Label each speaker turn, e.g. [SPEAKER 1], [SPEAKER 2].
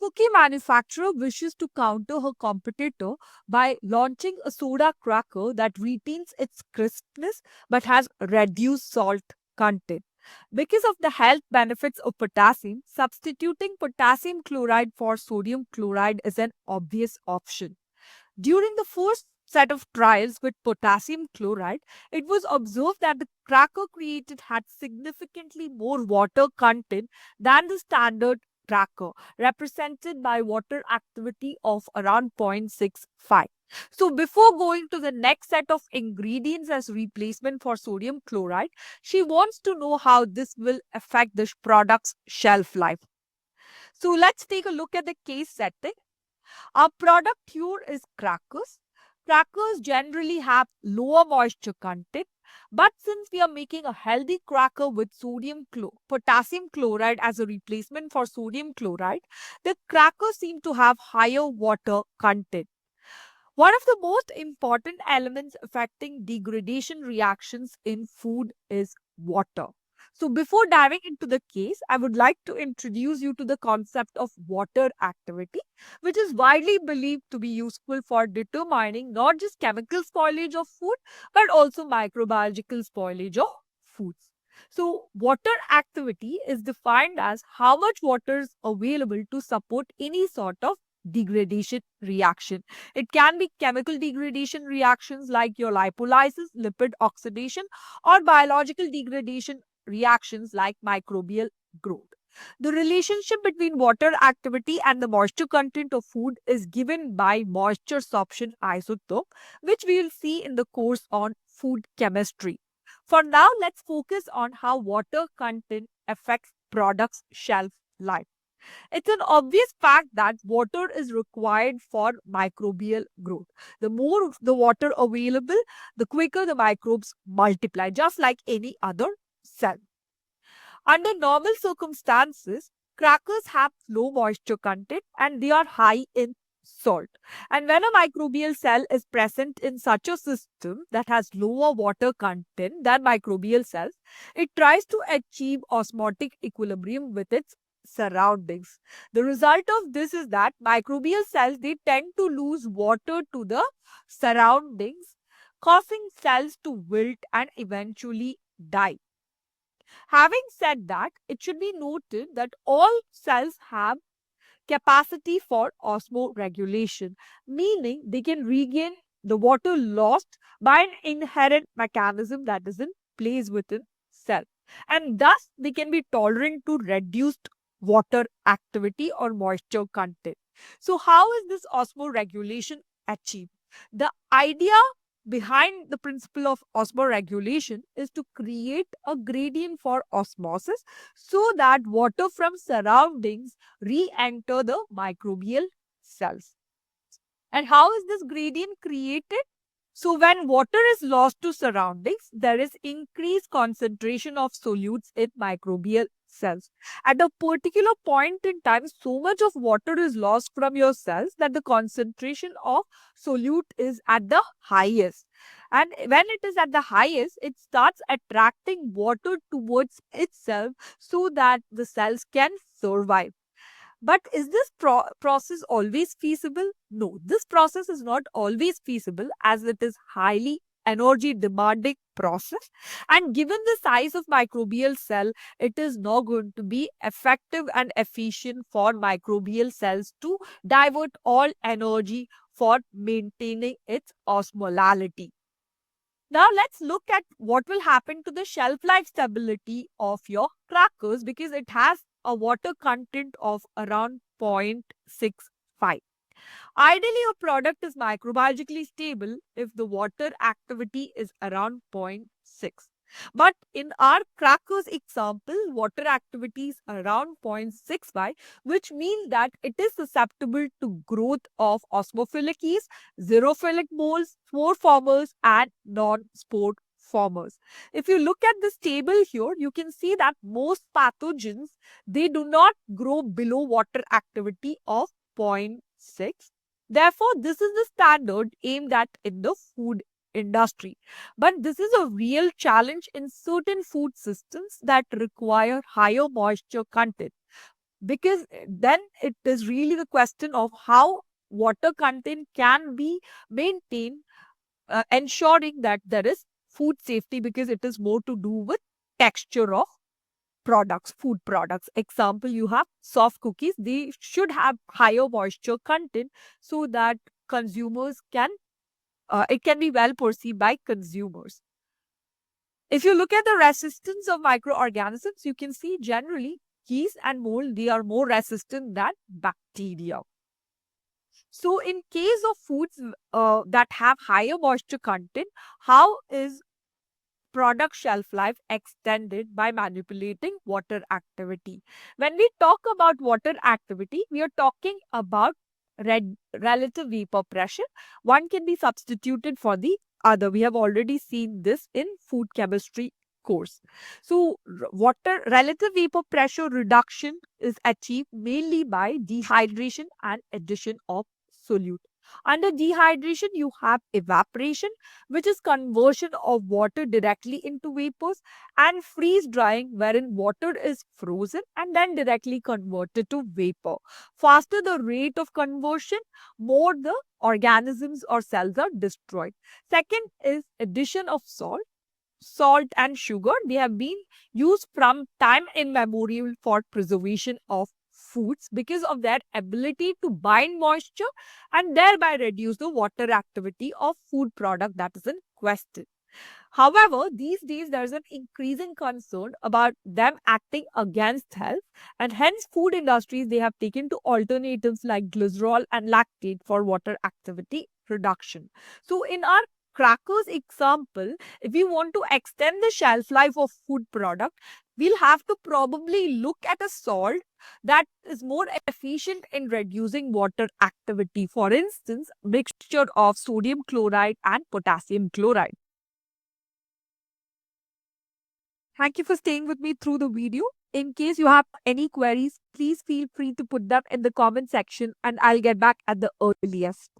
[SPEAKER 1] cookie manufacturer wishes to counter her competitor by launching a soda cracker that retains its crispness but has reduced salt content. Because of the health benefits of potassium, substituting potassium chloride for sodium chloride is an obvious option. During the first set of trials with potassium chloride, it was observed that the cracker created had significantly more water content than the standard cracker, represented by water activity of around 0.65. So, before going to the next set of ingredients as replacement for sodium chloride, she wants to know how this will affect the product's shelf life. So, let's take a look at the case setting. Our product here is crackers. Crackers generally have lower moisture content, but since we are making a healthy cracker with potassium chloride as a replacement for sodium chloride, the crackers seem to have higher water content. One of the most important elements affecting degradation reactions in food is water. So, before diving into the case, I would like to introduce you to the concept of water activity, which is widely believed to be useful for determining not just chemical spoilage of food, but also microbiological spoilage of foods. So, water activity is defined as how much water is available to support any sort of degradation reaction. It can be chemical degradation reactions like your lipolysis, lipid oxidation, or biological degradation reactions like microbial growth. The relationship between water activity and the moisture content of food is given by moisture sorption isotope, which we will see in the course on food chemistry. For now, let's focus on how water content affects products' shelf life. It's an obvious fact that water is required for microbial growth. The more the water available, the quicker the microbes multiply, just like any other cell. Under normal circumstances, crackers have low moisture content and they are high in salt. And when a microbial cell is present in such a system that has lower water content than microbial cells, it tries to achieve osmotic equilibrium with its surroundings. The result of this is that microbial cells they tend to lose water to the surroundings, causing cells to wilt and eventually die. Having said that, it should be noted that all cells have capacity for osmoregulation, meaning they can regain the water lost by an inherent mechanism that is in place within cell. And thus they can be tolerant to reduced water activity or moisture content. So how is this osmoregulation achieved? The idea behind the principle of osmoregulation is to create a gradient for osmosis so that water from surroundings re-enter the microbial cells. And how is this gradient created? So when water is lost to surroundings, there is increased concentration of solutes in microbial cells. At a particular point in time, so much of water is lost from your cells that the concentration of solute is at the highest. And when it is at the highest, it starts attracting water towards itself so that the cells can survive. But is this process always feasible? No, this process is not always feasible as it is highly energy demanding process, and given the size of microbial cell, it is not going to be effective and efficient for microbial cells to divert all energy for maintaining its osmolality. Now let's look at what will happen to the shelf life stability of your crackers because it has a water content of around 0.65. Ideally, your product is microbiologically stable if the water activity is around 0.6. But in our crackers example, water activity is around 0.65, which means that it is susceptible to growth of osmophilic yeast, xerophilic molds, spore formers, and non-spore formers. If you look at this table here, you can see that most pathogens, they do not grow below water activity of 0.6. Therefore, this is the standard aimed at in the food industry. But this is a real challenge in certain food systems that require higher moisture content. because then it is really the question of how water content can be maintained, ensuring that there is food safety, because it is more to do with texture of products, food products. Example, you have soft cookies, they should have higher moisture content so that consumers can, it can be well perceived by consumers. If you look at the resistance of microorganisms, you can see generally yeast and mold, they are more resistant than bacteria. So, in case of foods that have higher moisture content, how is product shelf life extended by manipulating water activity? When we talk about water activity, we are talking about relative vapor pressure. One can be substituted for the other. We have already seen this in food chemistry course. So, water relative vapor pressure reduction is achieved mainly by dehydration and addition of solute. Under dehydration, you have evaporation, which is conversion of water directly into vapors, and freeze drying, wherein water is frozen and then directly converted to vapor. Faster the rate of conversion, more the organisms or cells are destroyed. Second is addition of salt and sugar. They have been used from time immemorial for preservation of foods because of their ability to bind moisture and thereby reduce the water activity of food product that is in question. However, these days there is an increasing concern about them acting against health, and hence food industries, they have taken to alternatives like glycerol and lactate for water activity reduction. So in our crackers example, if we want to extend the shelf life of food product, we'll have to probably look at a salt that is more efficient in reducing water activity. For instance, mixture of sodium chloride and potassium chloride. Thank you for staying with me through the video. In case you have any queries, please feel free to put them in the comment section and I'll get back at the earliest.